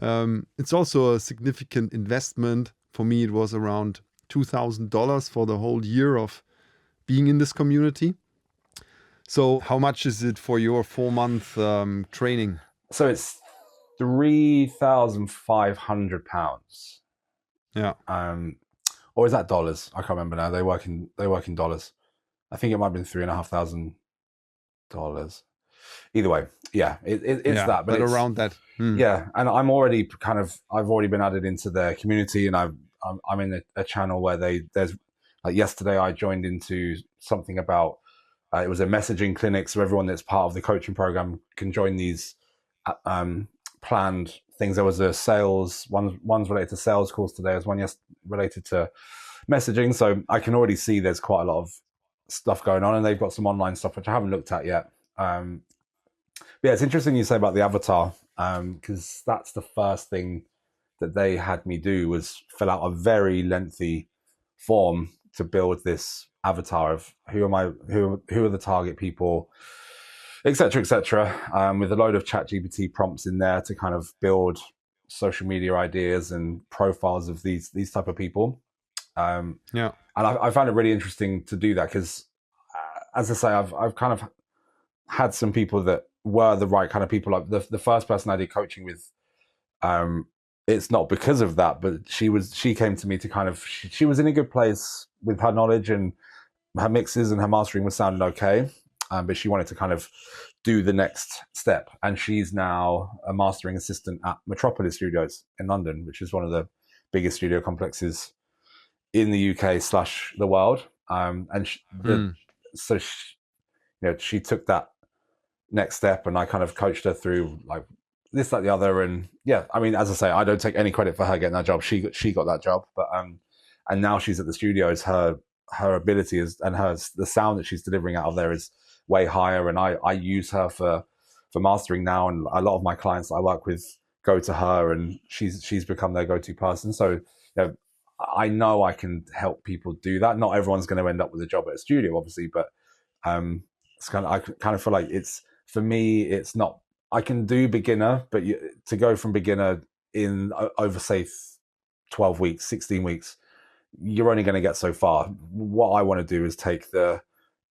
It's also a significant investment. For me, it was around $2,000 for the whole year of being in this community. So how much is it for your 4-month training? So it's £3,500. Yeah. Or is that dollars? I can't remember now. They work in dollars. I think it might have been $3,500. Either way, yeah, it's that. But it's around that. Yeah, and I've already been added into their community, and I'm in a channel where there's like yesterday I joined into something about it was a messaging clinic, so everyone that's part of the coaching program can join these planned things. There was a sales one's related to sales calls today. There's one related to messaging, so I can already see there's quite a lot of stuff going on, and they've got some online stuff which I haven't looked at yet. Yeah, it's interesting you say about the avatar, because that's the first thing that they had me do was fill out a very lengthy form to build this avatar of who are the target people, etc., with a load of ChatGPT prompts in there to kind of build social media ideas and profiles of these type of people. And I found it really interesting to do that because, as I say, I've kind of had some people that were the right kind of people. Like the first person I did coaching with, it's not because of that, but she came to me to kind of, she was in a good place with her knowledge, and her mixes and her mastering was sounding okay. But she wanted to kind of do the next step. And she's now a mastering assistant at Metropolis Studios in London, which is one of the biggest studio complexes in the UK / the world. So she took that next step, and I kind of coached her through like this, that, the other. And yeah, I mean, as I say, I don't take any credit for her getting that job. She got that job, but and now she's at the studios. Her ability is, and the sound that she's delivering out of there is way higher. And I use her for mastering now, and a lot of my clients that I work with go to her, and she's become their go-to person. So I know I can help people do that. Not everyone's going to end up with a job at a studio, obviously, but it's I kind of feel like it's, for me, it's not, I can do beginner, but to go from beginner in over, say, 12 weeks, 16 weeks, you're only going to get so far. What I want to do is take the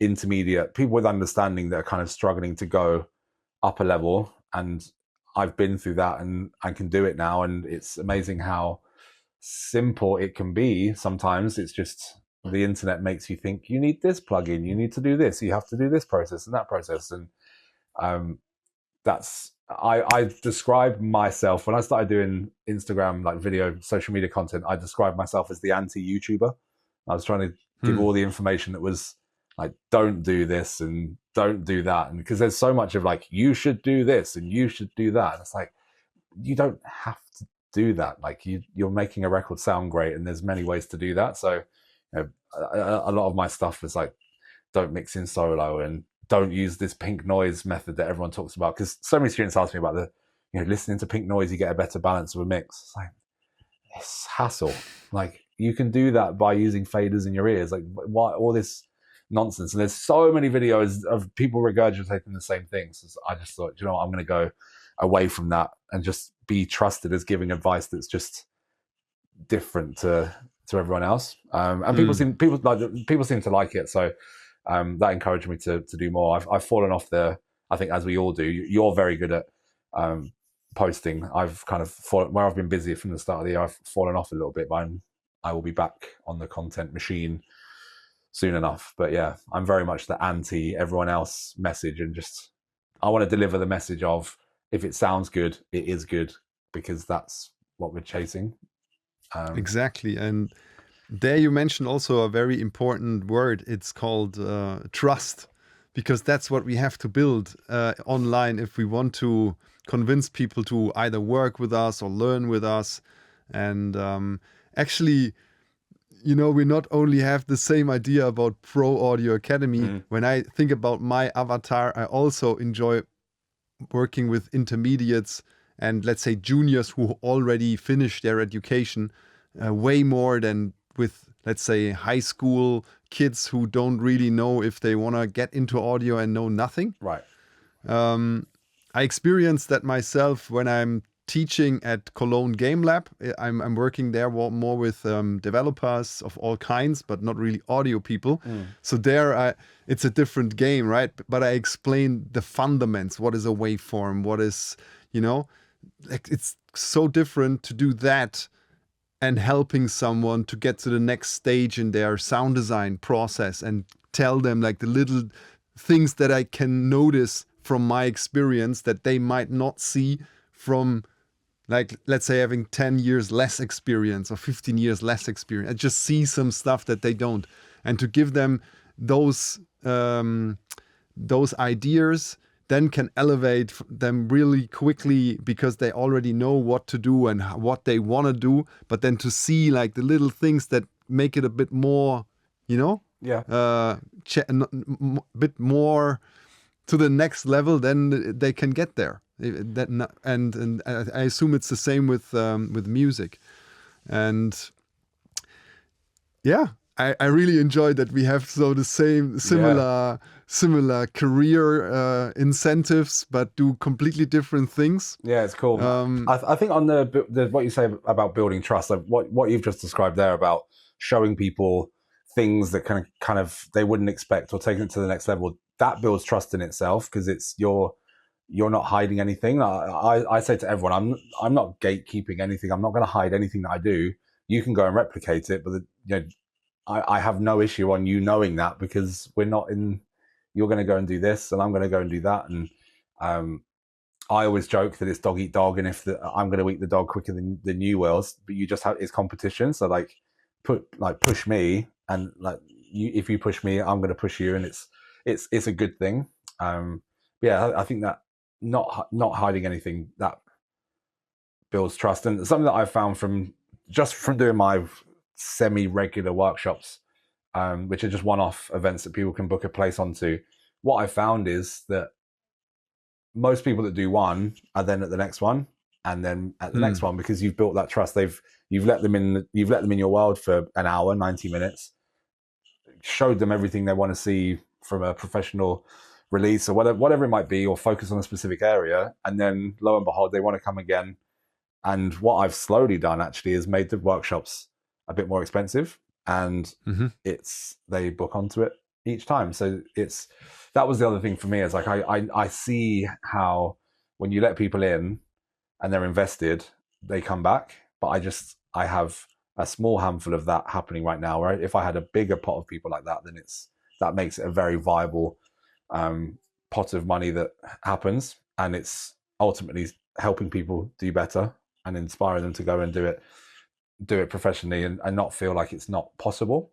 intermediate people with understanding that are kind of struggling to go up a level. And I've been through that, and I can do it now. And it's amazing how simple it can be. Sometimes it's just the internet makes you think you need this plugin, you need to do this, you have to do this process and that process. And that's, I describe myself, when I started doing Instagram, like video, social media content, I described myself as the anti-YouTuber. I was trying to give all the information that was like, don't do this and don't do that. And because there's so much of like, you should do this and you should do that. And it's like, you don't have to do that. Like you're making a record sound great, and there's many ways to do that. So a lot of my stuff is like, don't mix in solo, and don't use this pink noise method that everyone talks about. Because so many students ask me about listening to pink noise, you get a better balance of a mix. It's like, it's hassle. Like, you can do that by using faders in your ears. Like, why all this nonsense? And there's so many videos of people regurgitating the same things. So I just thought, I'm going to go away from that and just be trusted as giving advice that's just different to everyone else. And people seem to like it. So that encouraged me to do more. I've fallen off I think, as we all do. You're very good at posting. I've kind of fallen, where I've been busy from the start of the year, I've fallen off a little bit, but I will be back on the content machine soon enough. But yeah, I'm very much the anti everyone else message, and just, I want to deliver the message of, if it sounds good, it is good, because that's what we're chasing. Exactly. And there you mentioned also a very important word. It's called trust, because that's what we have to build online if we want to convince people to either work with us or learn with us. And actually, we not only have the same idea about Pro Audio Academy. When I think about my avatar, I also enjoy working with intermediates and, let's say, juniors who already finished their education way more than with, let's say, high school kids who don't really know if they want to get into audio and know nothing. Right. I experienced that myself when I'm teaching at Cologne Game Lab. I'm working there more with developers of all kinds, but not really audio people. So there, it's a different game, right? But I explain the fundamentals. What is a waveform? What is, like, it's so different to do that and helping someone to get to the next stage in their sound design process and tell them like the little things that I can notice from my experience that they might not see from, like, let's say having 10 years less experience or 15 years less experience. I just see some stuff that they don't. And to give them those ideas then can elevate them really quickly because they already know what to do and what they want to do. But then to see like the little things that make it a bit more, a bit more to the next level, then they can get there. And I assume it's the same with music. And yeah, I really enjoyed that we have the similar career incentives, but do completely different things. Yeah, it's cool. I think on the what you say about building trust, like what you've just described there about showing people things that kind of they wouldn't expect or taking it to the next level, that builds trust in itself because it's you're not hiding anything. I say to everyone, I'm not gatekeeping anything. I'm not going to hide anything that I do. You can go and replicate it, but I have no issue on you knowing that because we're not in. You're going to go and do this, and I'm going to go and do that. And I always joke that it's dog eat dog, and I'm going to eat the dog quicker than you will. But you just have it's competition. So push me, and if you push me, I'm going to push you, and it's a good thing. Yeah, I think that not hiding anything that builds trust, and something that I've found from doing my semi-regular workshops, which are just one-off events that people can book a place onto. What I found is that most people that do one are then at the next one, and then at the next one, because you've built that trust. You've let them in your world for an hour, 90 minutes, showed them everything they want to see from a professional release or whatever it might be, or focus on a specific area, and then lo and behold, they want to come again. And what I've slowly done actually is made the workshops a bit more expensive, and they book onto it each time. So that was the other thing for me, is like I see how when you let people in and they're invested, they come back. But I have a small handful of that happening right now, right? If I had a bigger pot of people like that, then that makes it a very viable pot of money that happens, and it's ultimately helping people do better and inspiring them to go and do it professionally and not feel like it's not possible.